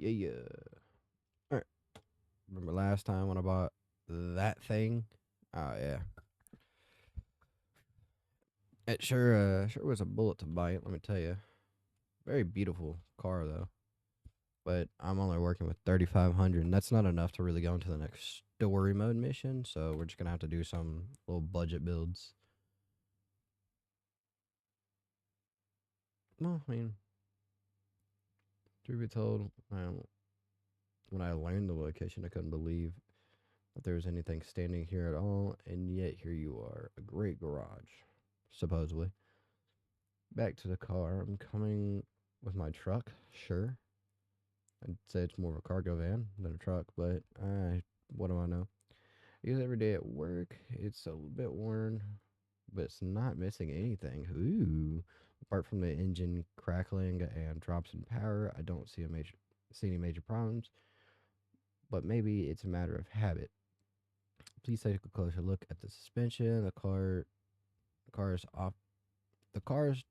Yeah, yeah. All right. Remember last time when I bought that thing? Oh yeah. It sure was a bullet to bite, let me tell you. Very beautiful car though. But I'm only working with 3,500, and that's not enough to really go into the next story mode mission. So we're just gonna have to do some little budget builds. Well, I mean, truth be told, when I learned the location, I couldn't believe that there was anything standing here at all, and yet here you are, a great garage, supposedly. Back to the car. I'm coming with my truck, sure. I'd say it's more of a cargo van than a truck, but what do I know? I use it every day at work. It's a bit worn, but it's not missing anything. Ooh. Apart from the engine crackling and drops in power, I don't see any major problems, but maybe it's a matter of habit. Please take a closer look at the suspension. The car is off the car is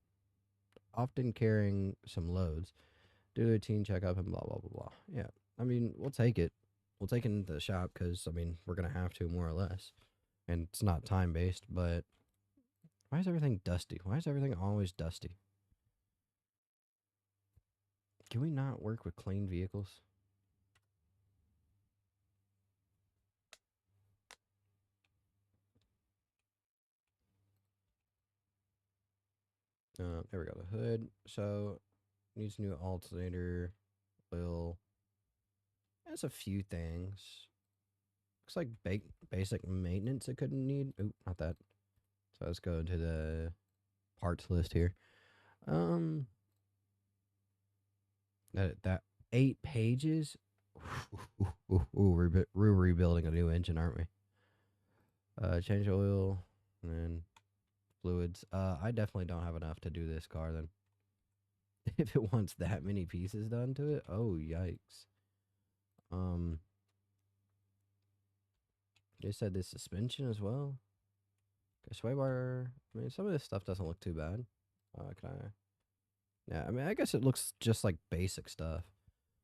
often carrying some loads. Do a routine checkup and blah blah blah blah. Yeah. I mean, we'll take it. We'll take it into the shop because I mean we're gonna have to more or less. And it's not time based, but why is everything dusty? Why is everything always dusty? Can we not work with clean vehicles? There we go. The hood. So needs a new alternator, oil. That's a few things. Looks like basic maintenance it couldn't need. Oop, not that. So let's go to the parts list here. Um, that 8 pages. We're rebuilding a new engine, aren't we? Change oil and then fluids. I definitely don't have enough to do this car then. If it wants that many pieces done to it, oh yikes. Um, they said this suspension as well. Okay, sway bar. I mean, some of this stuff doesn't look too bad. Can I? Yeah, I mean, I guess it looks just like basic stuff.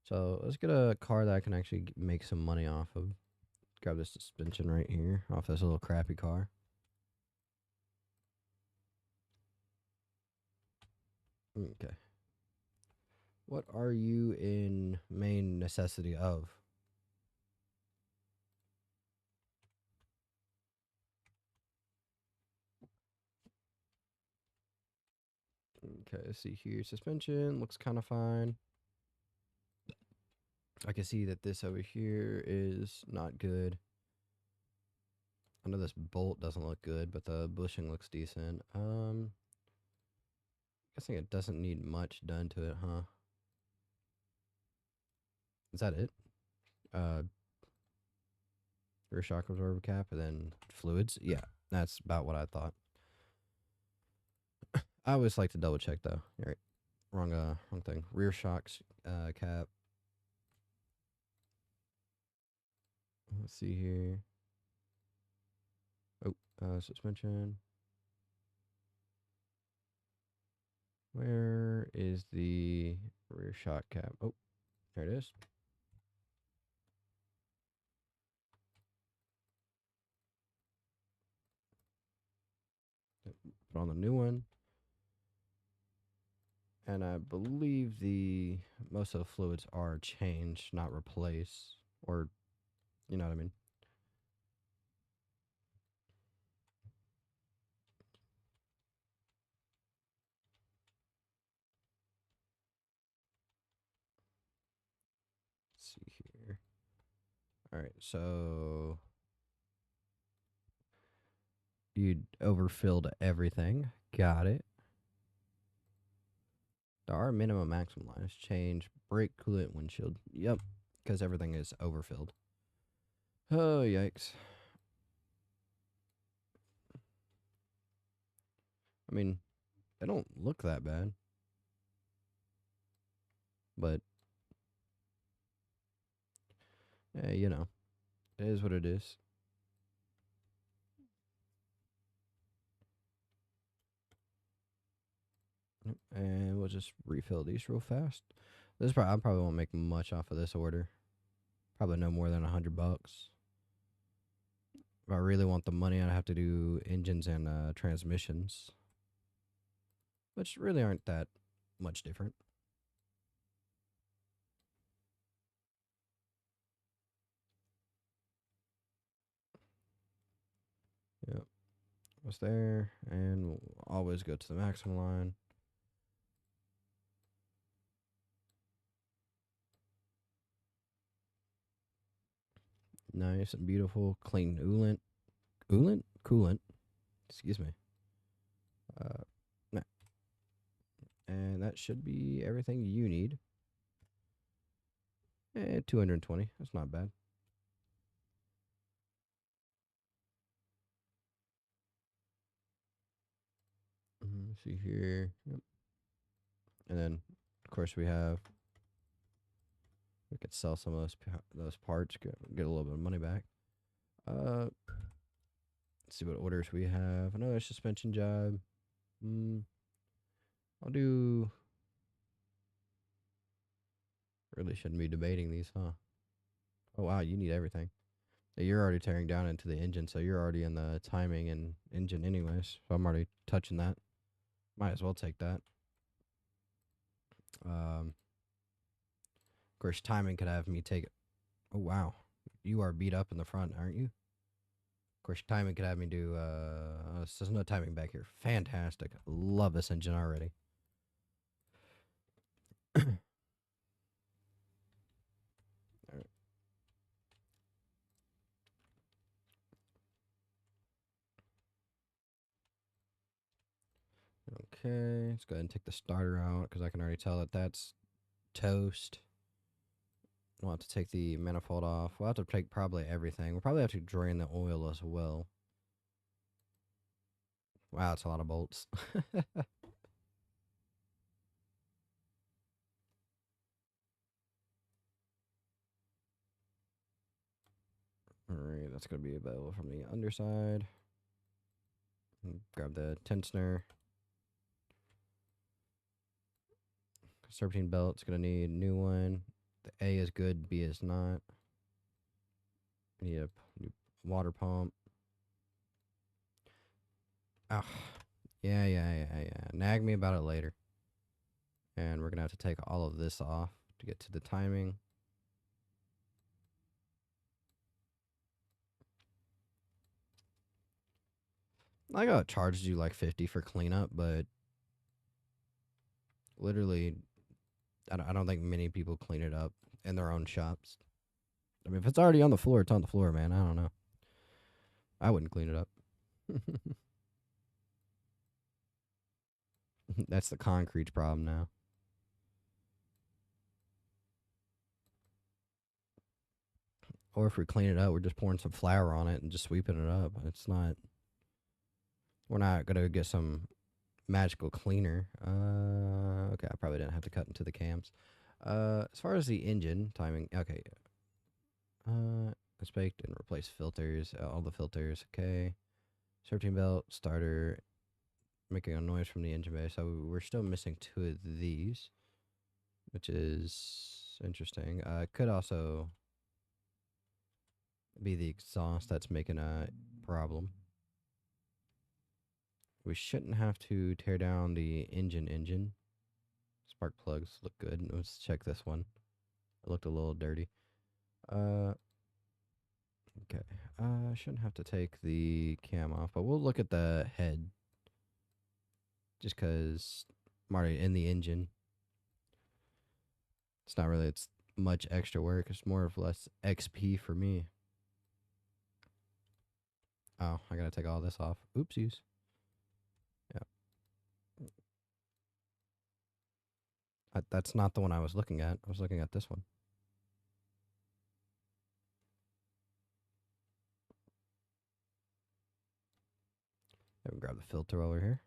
So let's get a car that I can actually make some money off of. Grab this suspension right here off this little crappy car. Okay. What are you in main necessity of? Okay, let's see here. Suspension looks kind of fine. I can see that this over here is not good. I know this bolt doesn't look good, but the bushing looks decent. Guessing it doesn't need much done to it, huh? Is that it? Uh, Rear shock absorber cap and then fluids. Yeah, that's about what I thought. I always like to double check though. All right, wrong thing. Rear shocks cap. Let's see here. Oh, suspension. Where is the rear shock cap? Oh, there it is. Put on the new one. And I believe the most of the fluids are changed, not replaced, or you know what I mean. Let's see here. All right, so you overfilled everything. Got it. There are minimum maximum lines. Change brake coolant windshield. Yep, because everything is overfilled. Oh yikes! I mean, they don't look that bad, but you know, it is what it is. And we'll just refill these real fast. I probably won't make much off of this order. Probably no more than $100. If I really want the money, I'd have to do engines and transmissions, which really aren't that much different. Yep. What's there? And we'll always go to the maximum line. Nice and beautiful. Clean coolant. Excuse me. Nah. And that should be everything you need. 220. That's not bad. Let's see here. Yep. And then, of course, we could sell some of those parts, get a little bit of money back. Let's see what orders we have. Another suspension job. I'll do. Really shouldn't be debating these, huh? Oh wow, you need everything. You're already tearing down into the engine, so you're already in the timing and engine anyways. So I'm already touching that. Might as well take that. Of course, timing could have me take it. Oh wow, you are beat up in the front, aren't you? Of course, timing could have me do. There's no timing back here. Fantastic. Love this engine already. Okay, let's go ahead and take the starter out because I can already tell that that's toast. We'll have to take the manifold off. We'll have to take probably everything. We'll probably have to drain the oil as well. Wow, that's a lot of bolts. Alright, that's going to be available from the underside. Grab the tensioner. Serpentine belt, it's going to need a new one. The A is good, B is not. We need a new water pump. Ah, yeah. Nag me about it later. And we're going to have to take all of this off to get to the timing. I got charged you like 50 for cleanup, but literally, I don't think many people clean it up in their own shops. I mean, if it's already on the floor, it's on the floor, man. I don't know. I wouldn't clean it up. That's the concrete problem now. Or if we clean it up, we're just pouring some flour on it and just sweeping it up. It's not. We're not gonna get some magical cleaner. Okay, I probably didn't have to cut into the cams. As far as the engine timing, okay. Inspect and replace filters. All the filters. Okay. Serpentine belt, starter, making a noise from the engine bay. So we're still missing 2 of these, which is interesting. Could also be the exhaust that's making a problem. We shouldn't have to tear down the engine. Spark plugs look good. Let's check this one. It looked a little dirty. Okay. Shouldn't have to take the cam off, but we'll look at the head. Just because I'm already in the engine. It's much extra work. It's more or less XP for me. Oh, I gotta take all this off. Oopsies. Yeah. That's not the one I was looking at. I was looking at this one. Let me grab the filter over here.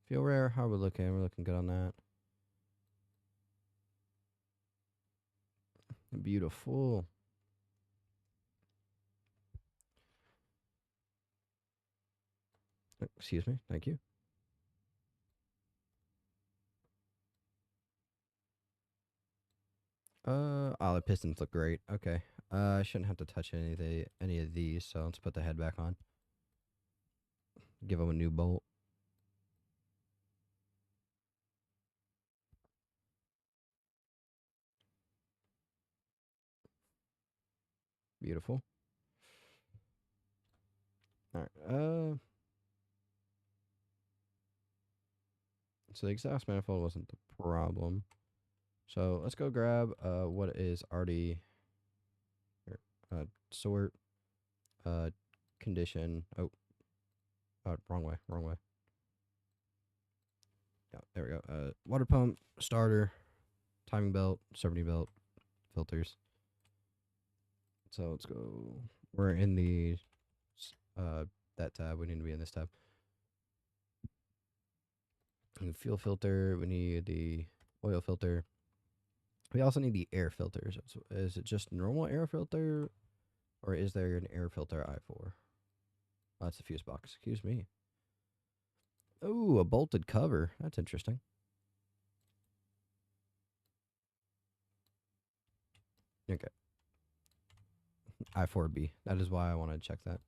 Feel rare. How are we looking? We're looking good on that. Beautiful. Excuse me. Thank you. Oh, the pistons look great. Okay. I shouldn't have to touch any of these, so let's put the head back on. Give them a new bolt. Beautiful. All right. So the exhaust manifold wasn't the problem. So let's go grab what is already here. Sort condition. Wrong way, wrong way. Yeah, there we go. Water pump, starter, timing belt, serpentine belt, filters. So let's go. We're in the that tab. We need to be in this tab. Fuel filter. We need the oil filter. We also need the air filters. Is it just normal air filter, or is there an air filter I4? Oh, that's a fuse box. Excuse me. Oh, a bolted cover. That's interesting. Okay. I4B. That is why I want to check that.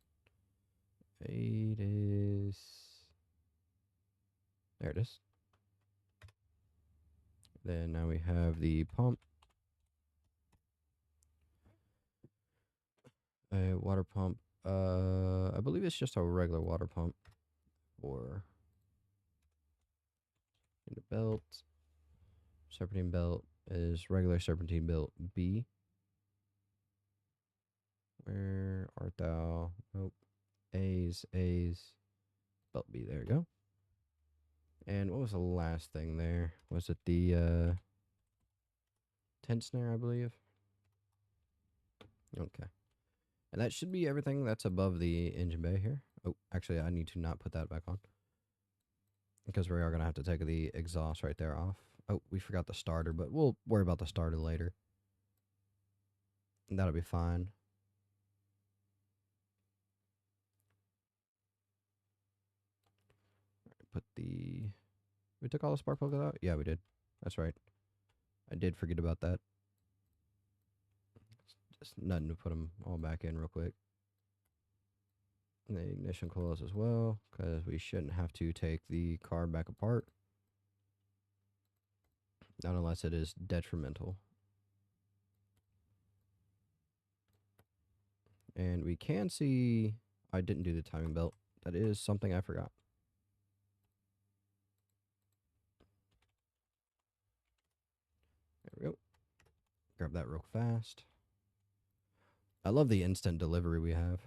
It is. There it is. Then now we have the pump. A water pump. I believe it's just a regular water pump. Or in the belt. Serpentine belt is regular serpentine belt B. Where art thou? Nope. A's. Belt B. There we go. And what was the last thing there? Was it the tent snare, I believe? Okay. And that should be everything that's above the engine bay here. Oh, actually, I need to not put that back on, because we are going to have to take the exhaust right there off. Oh, we forgot the starter, but we'll worry about the starter later. And that'll be fine. Put the... We took all the spark plugs out? Yeah, we did. That's right. I did forget about that. Just nothing to put them all back in real quick. And the ignition coils as well, because we shouldn't have to take the car back apart. Not unless it is detrimental. And we can see I didn't do the timing belt. That is something I forgot. There we go. Grab that real fast. I love the instant delivery we have.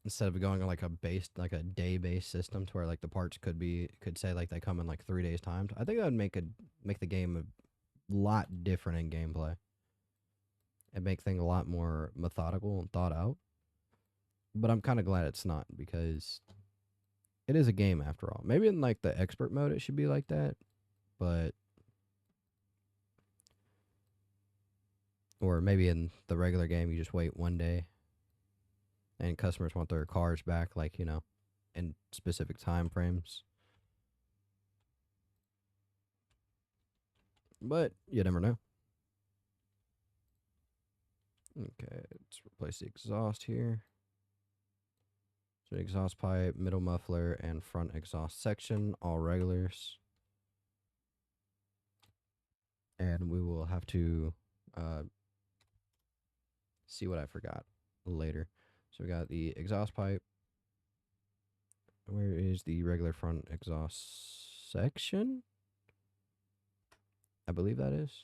Instead of going on like a day-based system to where like the parts could say like they come in like 3 days time. I think that would make the game a lot different in gameplay. And make things a lot more methodical and thought out. But I'm kind of glad it's not, because it is a game after all. Maybe in like the expert mode it should be like that, but or maybe in the regular game you just wait 1 day and customers want their cars back, like, in specific time frames. But you never know. Okay, let's replace the exhaust here. So exhaust pipe, middle muffler, and front exhaust section, all regulars. And we will have to see what I forgot later. So we got the exhaust pipe. Where is the regular front exhaust section? I believe that is.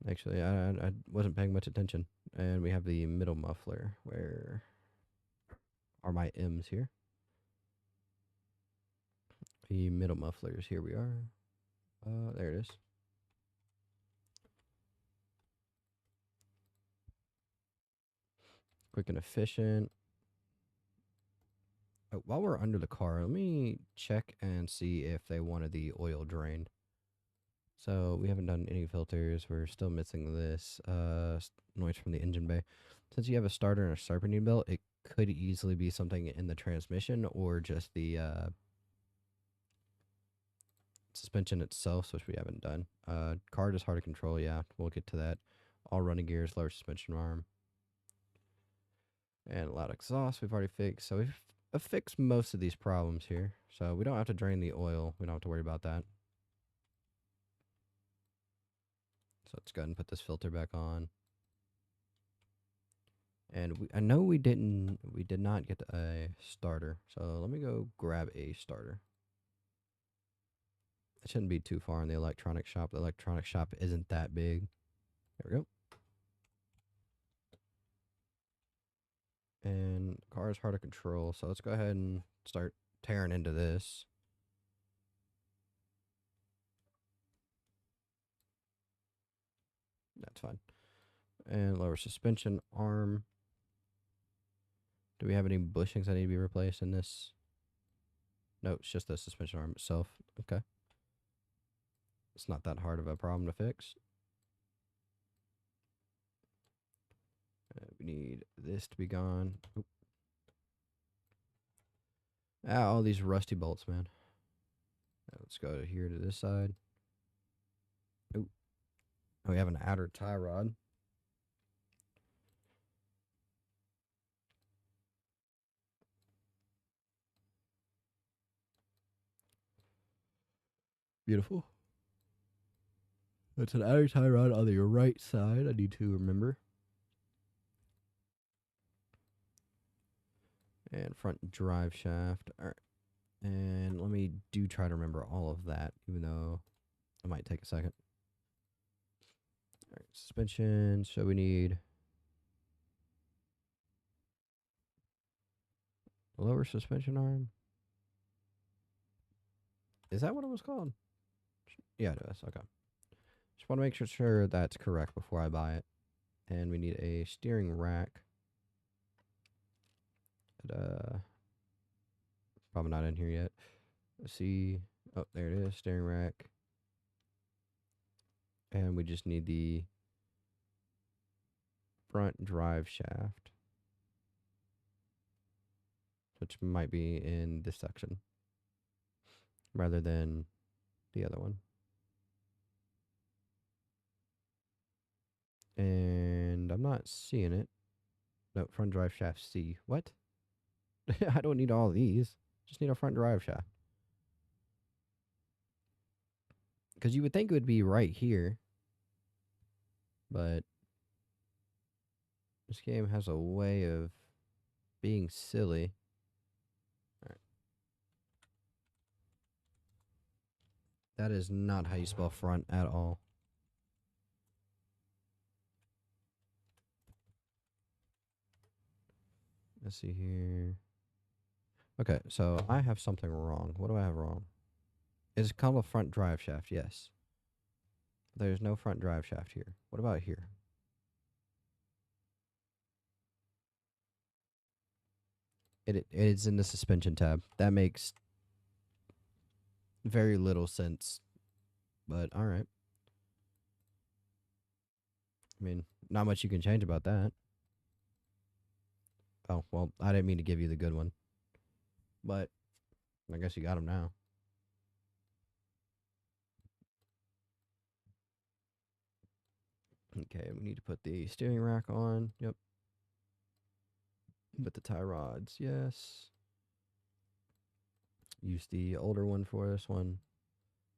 Actually, I wasn't paying much attention. And we have the middle muffler. Where are my M's here? The middle mufflers. Here we are. There it is. Quick and efficient. While we're under the car, let me check and see if they wanted the oil drained. So we haven't done any filters. We're still missing this noise from the engine bay. Since you have a starter and a serpentine belt, it could easily be something in the transmission or just the suspension itself, which we haven't done. Card is hard to control, yeah, we'll get to that. All running gears, lower suspension arm. And loud exhaust we've already fixed. So we've fixed most of these problems here. So we don't have to drain the oil. We don't have to worry about that. So let's go ahead and put this filter back on. And I know we did not get a starter. So let me go grab a starter. It shouldn't be too far in the electronic shop. The electronic shop isn't that big. There we go. And car is hard to control. So let's go ahead and start tearing into this. That's fine. And lower suspension arm. Do we have any bushings that need to be replaced in this? No, it's just the suspension arm itself. Okay. It's not that hard of a problem to fix. We need this to be gone. Oop. Ah, all these rusty bolts, man. Let's go here to this side. Oop. Oh, we have an outer tie rod. Beautiful. That's an outer tie rod on the right side. I need to remember. And front drive shaft. All right. And let me try to remember all of that, even though it might take a second. All right, suspension. So we need lower suspension arm. Is that what it was called? Yeah, it is. Okay. Just want to make sure that's correct before I buy it. And we need a steering rack. Probably not in here yet. Let's see. Oh, there it is. Steering rack. And we just need the front drive shaft, which might be in this section rather than the other one. And I'm not seeing it. No, front drive shaft C. What? I don't need all these. Just need a front drive shaft. Because you would think it would be right here. But this game has a way of being silly. All right. That is not how you spell front at all. Let's see here. Okay, so I have something wrong. What do I have wrong? It's called a front drive shaft, yes. There's no front drive shaft here. What about here? It is in the suspension tab. That makes very little sense. But alright. I mean, not much you can change about that. Oh, well, I didn't mean to give you the good one. But I guess you got them now. Okay, we need to put the steering rack on. Yep. Put the tie rods. Yes. Use the older one for this one.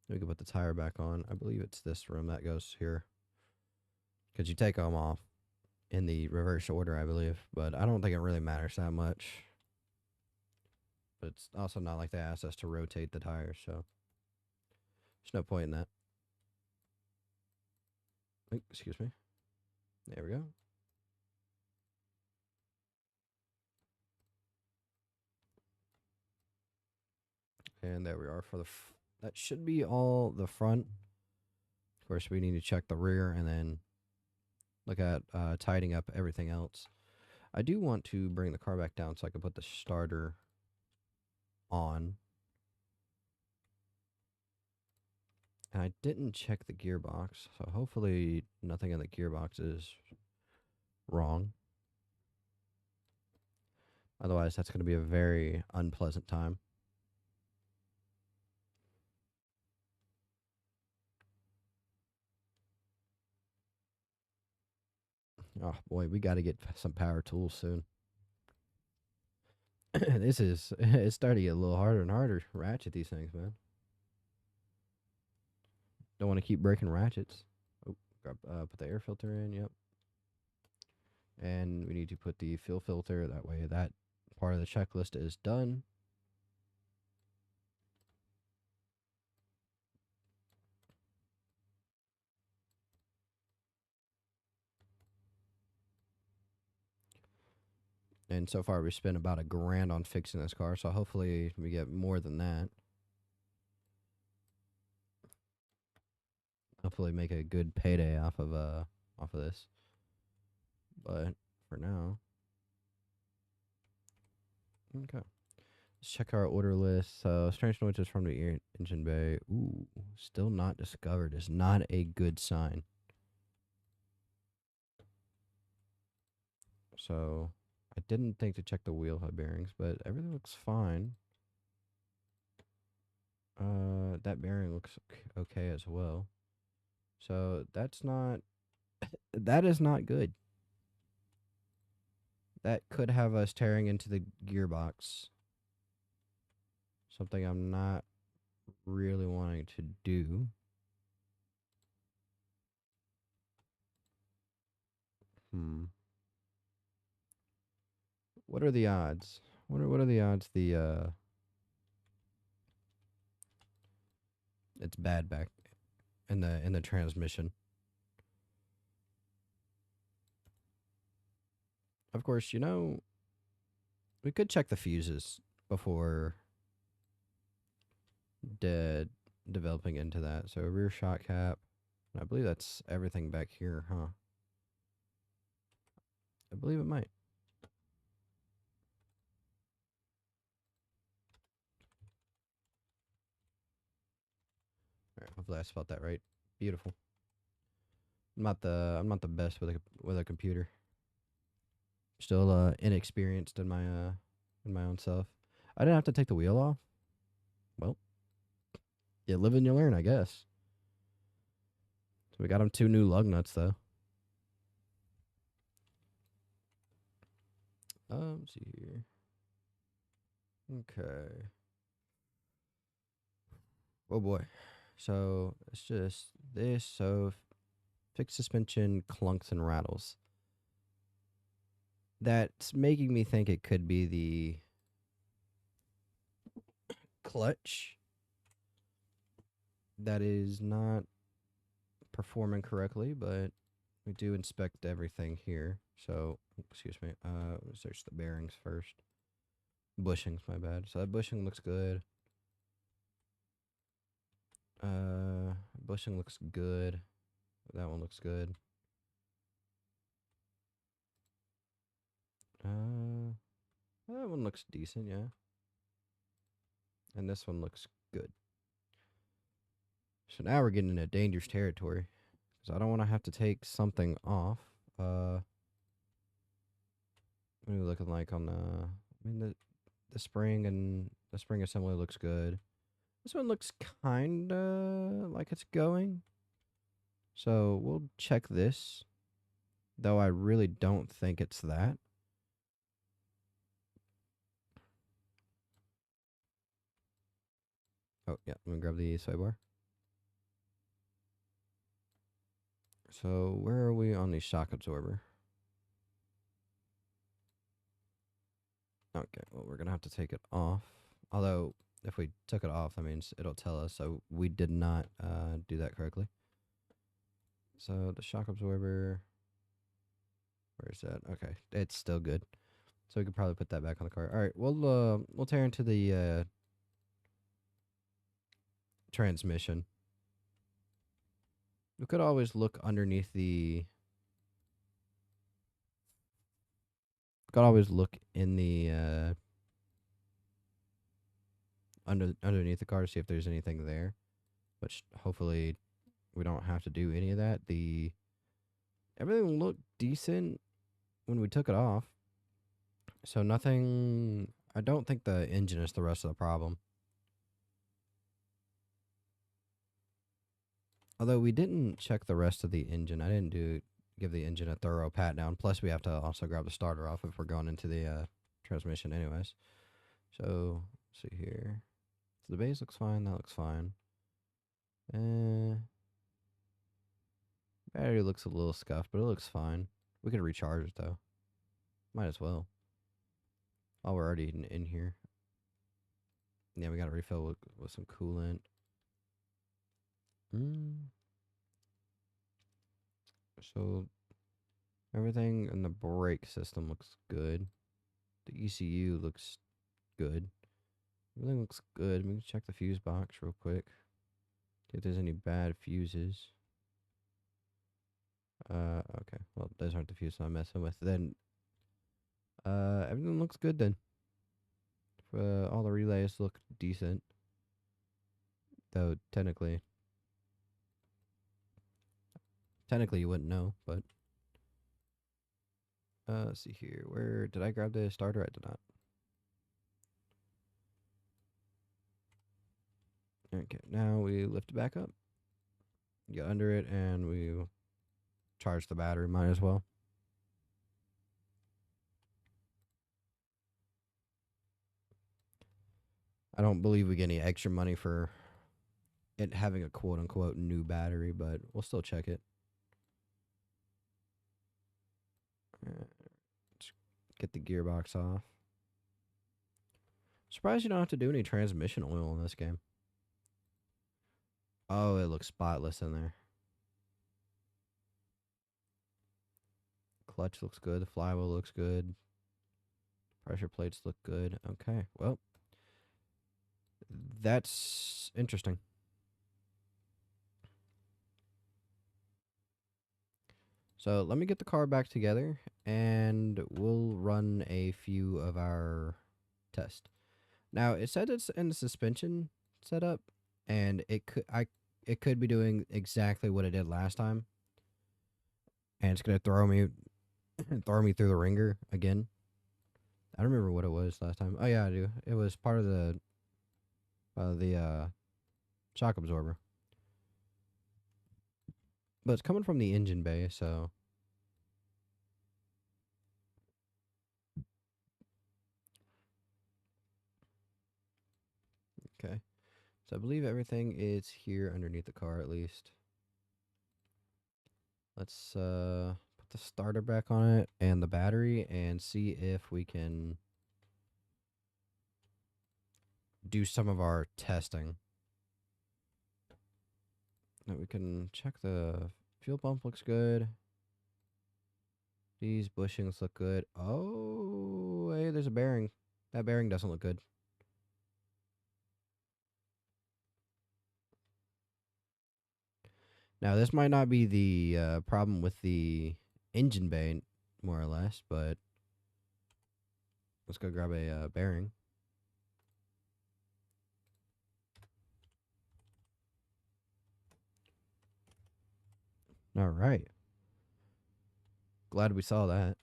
We can put the tire back on. I believe it's this room that goes here. Because you take them off in the reverse order, I believe. But I don't think it really matters that much. But it's also not like they asked us to rotate the tires, so there's no point in that. Oh, excuse me. There we go. And there we are for the... that should be all the front. Of course, we need to check the rear and then look at tidying up everything else. I do want to bring the car back down so I can put the starter on. And I didn't check the gearbox, so hopefully nothing in the gearbox is wrong. Otherwise, that's going to be a very unpleasant time. Oh boy, we got to get some power tools soon. This is it's starting to get a little harder and harder. Ratchet these things, man. Don't want to keep breaking ratchets. Oh, put the air filter in. Yep. And we need to put the fuel filter. That way, that part of the checklist is done. And so far, we spent about $1,000 on fixing this car. So hopefully, we get more than that. Hopefully, make a good payday off of this. But for now, okay. Let's check our order list. So, strange noises from the engine bay. Ooh, still not discovered is not a good sign. So, I didn't think to check the wheel hub bearings, but everything looks fine. That bearing looks okay as well. So, that is not good. That could have us tearing into the gearbox. Something I'm not really wanting to do. What are the odds? What are the odds it's bad back in the transmission? Of course, we could check the fuses before developing into that. So rear shot cap. I believe that's everything back here, huh? I believe it might. All right, hopefully I spelled that right. Beautiful. I'm not the best with a computer. Still inexperienced in my own self. I didn't have to take the wheel off. Well, you live and you learn, I guess. So we got him 2 new lug nuts though. Let's see here. Okay. Oh boy. So it's just this. So fixed suspension clunks and rattles. That's making me think it could be the clutch that is not performing correctly, but we do inspect everything here. So, excuse me. Search the bearings first. Bushings, my bad. So that bushing looks good. Bushing looks good. That one looks good. That one looks decent, yeah. And this one looks good. So now we're getting into dangerous territory. Because I don't want to have to take something off. What are we looking like on the... I mean, the spring and the spring assembly looks good. This one looks kind of like it's going. So we'll check this. Though I really don't think it's that. Oh, yeah. Let me grab the sway bar. So where are we on the shock absorber? Okay, well, we're going to have to take it off. Although, if we took it off, that means it'll tell us. So we did not do that correctly. So the shock absorber, where is that? Okay, it's still good. So we could probably put that back on the car. All right, we'll tear into the transmission. We could always look underneath the... Could always look in the underneath the car to see if there's anything there. Which hopefully we don't have to do any of that. Everything looked decent when we took it off. So nothing. I don't think the engine is the rest of the problem. Although we didn't check the rest of the engine. I didn't give the engine a thorough pat down. Plus, we have to also grab the starter off if we're going into the transmission, anyways. So let's see here. So the base looks fine. That looks fine. Battery looks a little scuffed, but it looks fine. We could recharge it though. Might as well. Oh, we're already in here. Yeah, we got to refill with some coolant. So everything in the brake system looks good. The ECU looks good. Everything looks good. We can check the fuse box real quick. See if there's any bad fuses. Okay. Well, those aren't the fuses I'm messing with. Then, everything looks good then. All the relays look decent. Though, technically you wouldn't know, but. Let's see here. Where did I grab the starter? I did not. Okay, now we lift it back up. Get under it, and we charge the battery. Might as well. I don't believe we get any extra money for it having a quote unquote new battery, but we'll still check it. Let's get the gearbox off. Surprised you don't have to do any transmission oil in this game. Oh, it looks spotless in there. Clutch looks good. The flywheel looks good. Pressure plates look good. Okay, well, that's interesting. So let me get the car back together, and we'll run a few of our tests. Now it said it's in the suspension setup, and it could be doing exactly what it did last time, and it's gonna throw me through the ringer again. I don't remember what it was last time. Oh yeah, I do. It was part of the shock absorber, but it's coming from the engine bay, so. Okay. So I believe everything is here underneath the car at least. Let's put the starter back on it and the battery and see if we can do some of our testing. Now we can check the fuel pump looks good. These bushings look good. Oh, hey, there's a bearing. That bearing doesn't look good. Now, this might not be the problem with the engine bay, more or less, but let's go grab a bearing. All right. Glad we saw that.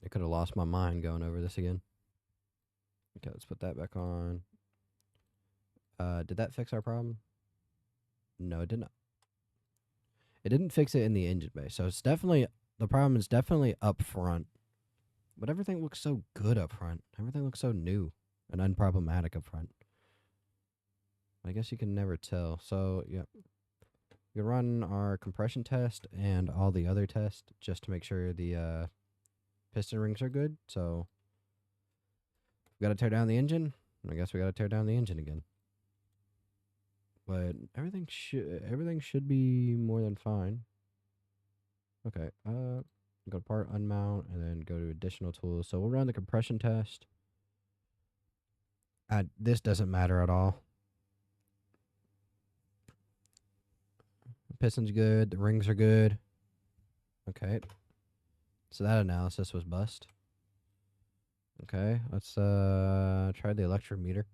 I could have lost my mind going over this again. Okay, let's put that back on. Did that fix our problem? No, it did not. It didn't fix it in the engine bay. So it's definitely, the problem is definitely up front. But everything looks so good up front. Everything looks so new and unproblematic up front. I guess you can never tell. So, yeah. We run our compression test and all the other tests just to make sure the piston rings are good. So, we got to tear down the engine. I guess we got to tear down the engine again. But everything should be more than fine. Okay. Go to part unmount and then go to additional tools. So we'll run the compression test. This doesn't matter at all. Piston's good. The rings are good. Okay. So that analysis was bust. Okay. Let's try the electrometer.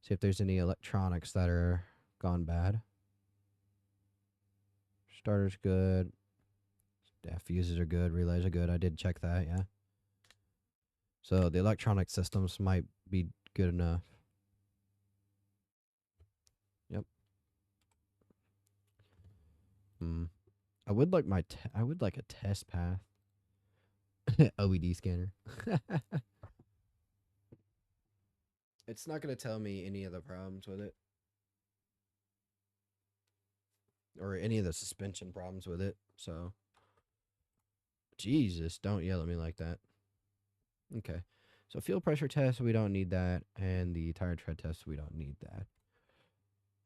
See if there's any electronics that are gone bad. Starter's good. Yeah, fuses are good. Relays are good. I did check that, yeah. So the electronic systems might be good enough. Yep. Hmm. I would like I would like a test path. OED scanner. It's not going to tell me any of the problems with it or any of the suspension problems with it. So, Jesus, don't yell at me like that. Okay. So, fuel pressure test, we don't need that. And the tire tread test, we don't need that.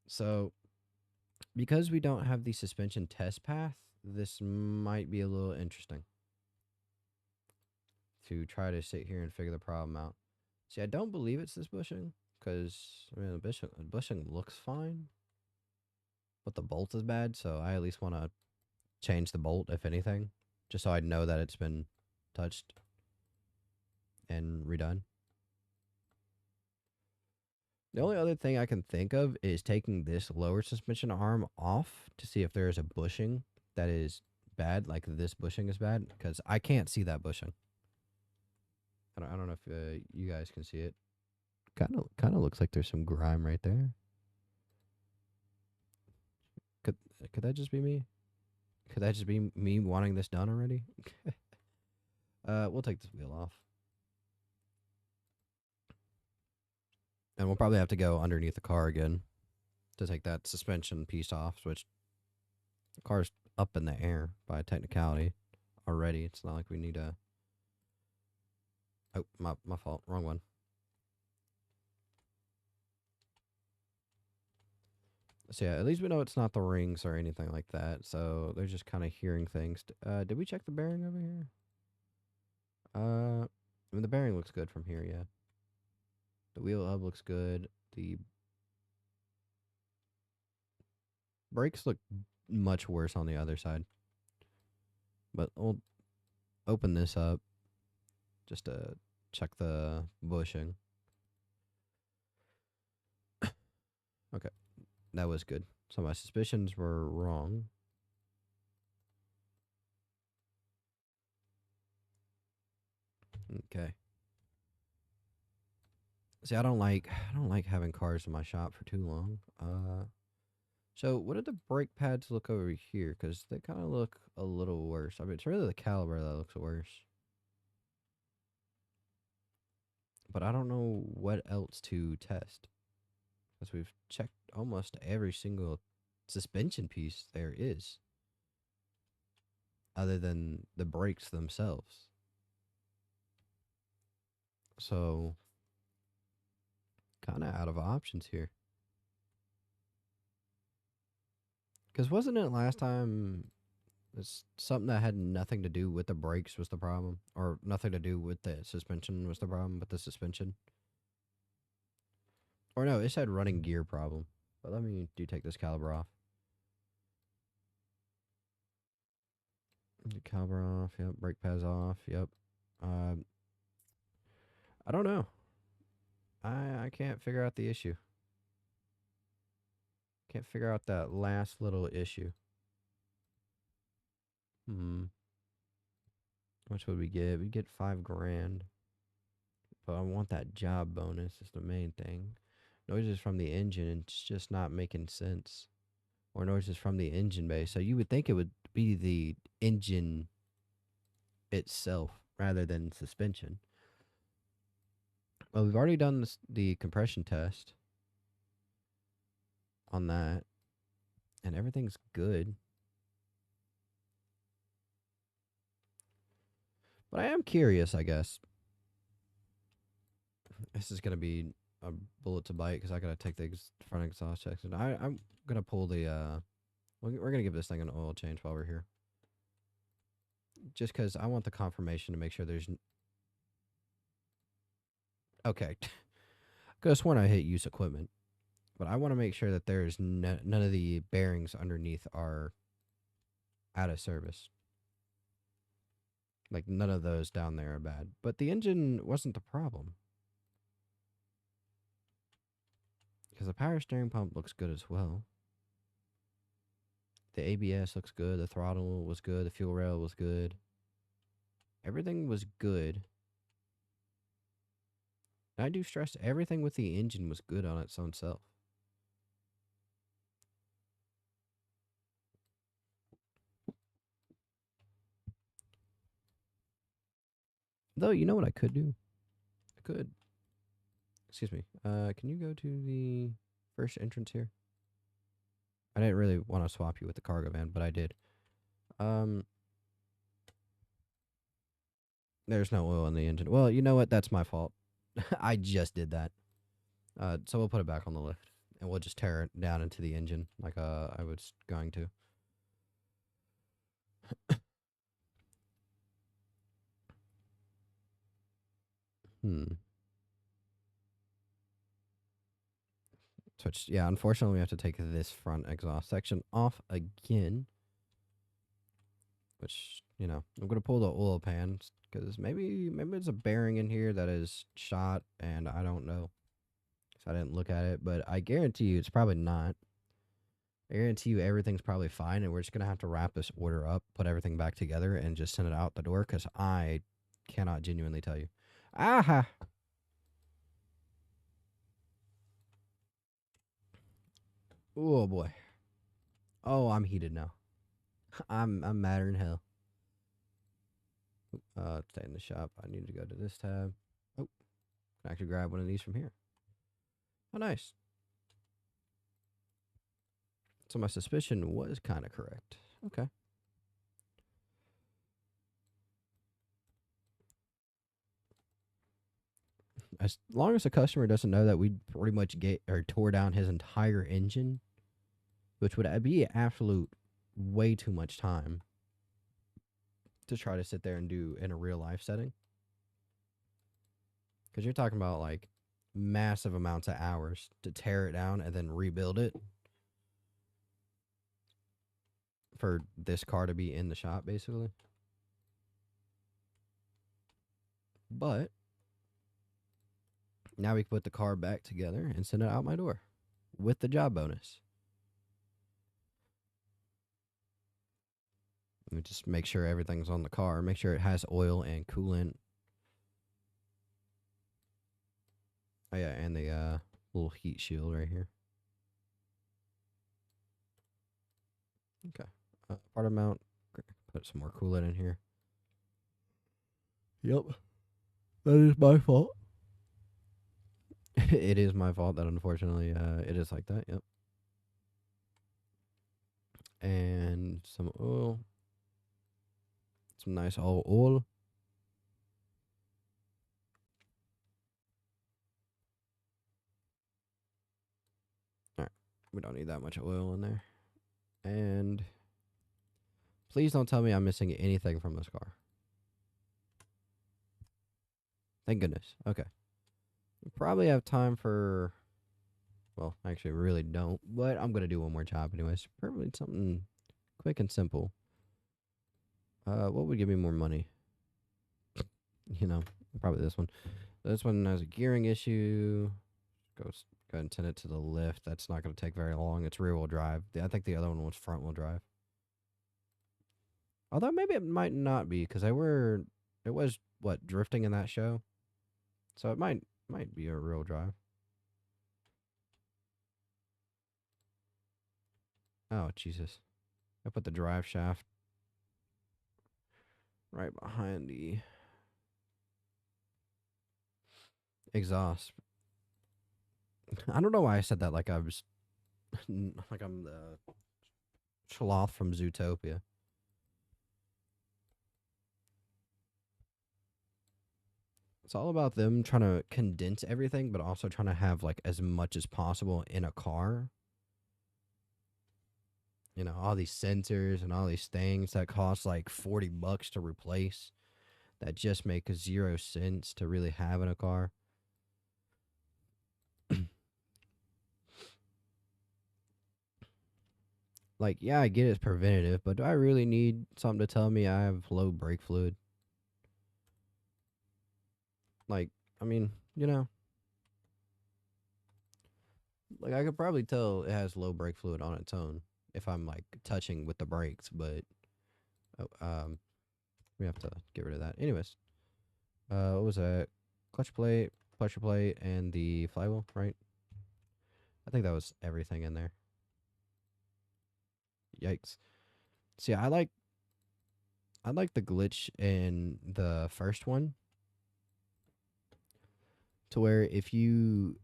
So, because we don't have the suspension test path, this might be a little interesting to try to sit here and figure the problem out. See, I don't believe it's this bushing because, I mean, the bushing looks fine, but the bolt is bad. So, I at least want to change the bolt, if anything, just so I know that it's been touched and redone. The only other thing I can think of is taking this lower suspension arm off to see if there is a bushing that is bad, like this bushing is bad, because I can't see that bushing. I don't know if you guys can see it. Kind of looks like there's some grime right there. Could could that just be me? Could that just be me wanting this done already? We'll take this wheel off. And we'll probably have to go underneath the car again to take that suspension piece off, which the car's up in the air by technicality already. It's not like we need a... Oh, my fault. Wrong one. So yeah, at least we know it's not the rings or anything like that. So they're just kind of hearing things. Did we check the bearing over here? I mean, the bearing looks good from here, yeah. The wheel hub looks good. The brakes look much worse on the other side. But we'll open this up just to check the bushing. Okay, that was good. So my suspicions were wrong. Okay. See, I don't like having cars in my shop for too long. So what do the brake pads look over here? Because they kind of look a little worse. I mean, it's really the caliber that looks worse. But I don't know what else to test. Because we've checked almost every single suspension piece there is. Other than the brakes themselves. So, kind of out of options here. Because wasn't it last time it's something that had nothing to do with the brakes was the problem? Or nothing to do with the suspension was the problem, but the suspension? Or no, it said running gear problem. But let me take this caliber off. The caliber off, yep. Brake pads off, yep. Um, I don't know. I can't figure out the issue. Can't figure out that last little issue. Hmm. How much would we get? We'd get 5 grand. But I want that job bonus is the main thing. Noises from the engine, and it's just not making sense. Or noises from the engine bay. So you would think it would be the engine itself rather than suspension. Well, we've already done the compression test on that, and everything's good. But I am curious, I guess. This is going to be a bullet to bite because I got to take the front exhaust checks. And I'm going to pull the... we're going to give this thing an oil change while we're here. Just because I want the confirmation to make sure there's... Okay. Could have sworn I hit use equipment. But I want to make sure that there's none of the bearings underneath are out of service. Like, none of those down there are bad. But the engine wasn't the problem. Because the power steering pump looks good as well. The ABS looks good. The throttle was good. The fuel rail was good. Everything was good. I do stress everything with the engine was good on its own self. Though, you know what I could do? I could. Excuse me. Can you go to the first entrance here? I didn't really want to swap you with the cargo van, but I did. Um, there's no oil in the engine. Well, you know what? That's my fault. I just did that. So we'll put it back on the lift, and we'll just tear it down into the engine like I was going to. Hmm. Switch. Yeah, unfortunately, we have to take this front exhaust section off again. Which, you know, I'm gonna pull the oil pan because maybe it's a bearing in here that is shot, and I don't know. So I didn't look at it, but I guarantee you it's probably not. I guarantee you everything's probably fine, and we're just gonna have to wrap this order up, put everything back together, and just send it out the door because I cannot genuinely tell you. Aha! Oh boy. Oh, I'm heated now. I'm madder than hell. Stay in the shop. I need to go to this tab. Oh, can actually grab one of these from here. Oh, nice. So my suspicion was kind of correct. Okay. As long as the customer doesn't know that we pretty much tore down his entire engine, which would be absolute way too much time to try to sit there and do in a real life setting. Because you're talking about like massive amounts of hours to tear it down and then rebuild it for this car to be in the shop, basically. But now we can put the car back together and send it out my door with the job bonus. And just make sure everything's on the car. Make sure it has oil and coolant. Oh yeah, and the little heat shield right here. Okay. Part amount. Put some more coolant in here. Yep. That is my fault. It is my fault that unfortunately it is like that. Yep. And some oil. Some nice old oil. Alright. We don't need that much oil in there. And please don't tell me I'm missing anything from this car. Thank goodness. Okay. We probably have time for, well, actually, we really don't, but I'm going to do one more job anyways. Probably something quick and simple. What would give me more money? You know, probably this one. This one has a gearing issue. Go ahead and send it to the lift. That's not going to take very long. It's rear wheel drive. I think the other one was front wheel drive. Although maybe it might not be because it was what, drifting in that show. So it might be a real drive. Oh Jesus! I put the drive shaft right behind the exhaust. I don't know why I said that like I was like I'm the sloth from Zootopia. It's all about them trying to condense everything, but also trying to have like as much as possible in a car. You know, all these sensors and all these things that cost like $40 to replace that just make 0 sense to really have in a car. Like, yeah, I get it's preventative, but do I really need something to tell me I have low brake fluid? Like, I mean, you know, like I could probably tell it has low brake fluid on its own if I'm like touching with the brakes, but oh, we have to get rid of that. Anyways, what was that? Clutch plate. pressure plate, and the flywheel, right? I think that was everything in there. Yikes. See, I like the glitch in the first one to where if you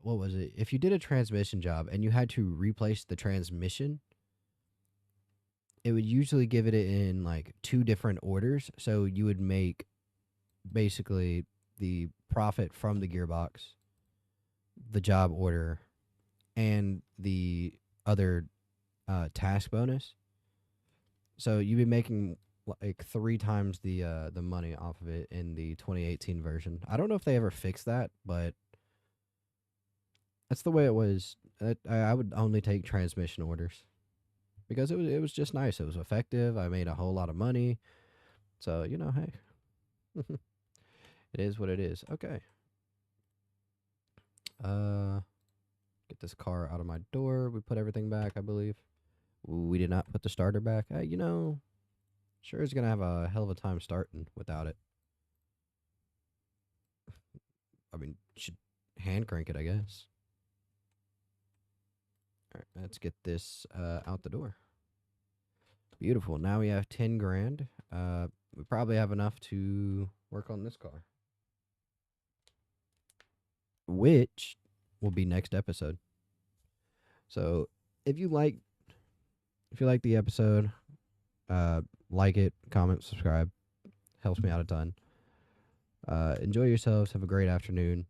what was it? If you did a transmission job and you had to replace the transmission, it would usually give it in like two different orders. So you would make basically the profit from the gearbox, the job order, and the other task bonus. So you'd be making like three times the money off of it in the 2018 version. I don't know if they ever fixed that, but that's the way it was. I would only take transmission orders because it was just nice. It was effective. I made a whole lot of money. So, hey, it is what it is. Okay. Get this car out of my door. We put everything back, I believe. We did not put the starter back. Sure is gonna have a hell of a time starting without it. I mean, should hand crank it, I guess. All right, let's get this out the door. Beautiful. Now we have 10 grand. We probably have enough to work on this car, which will be next episode. So if you like the episode, like it, comment, subscribe. Helps me out a ton. Enjoy yourselves. Have a great afternoon.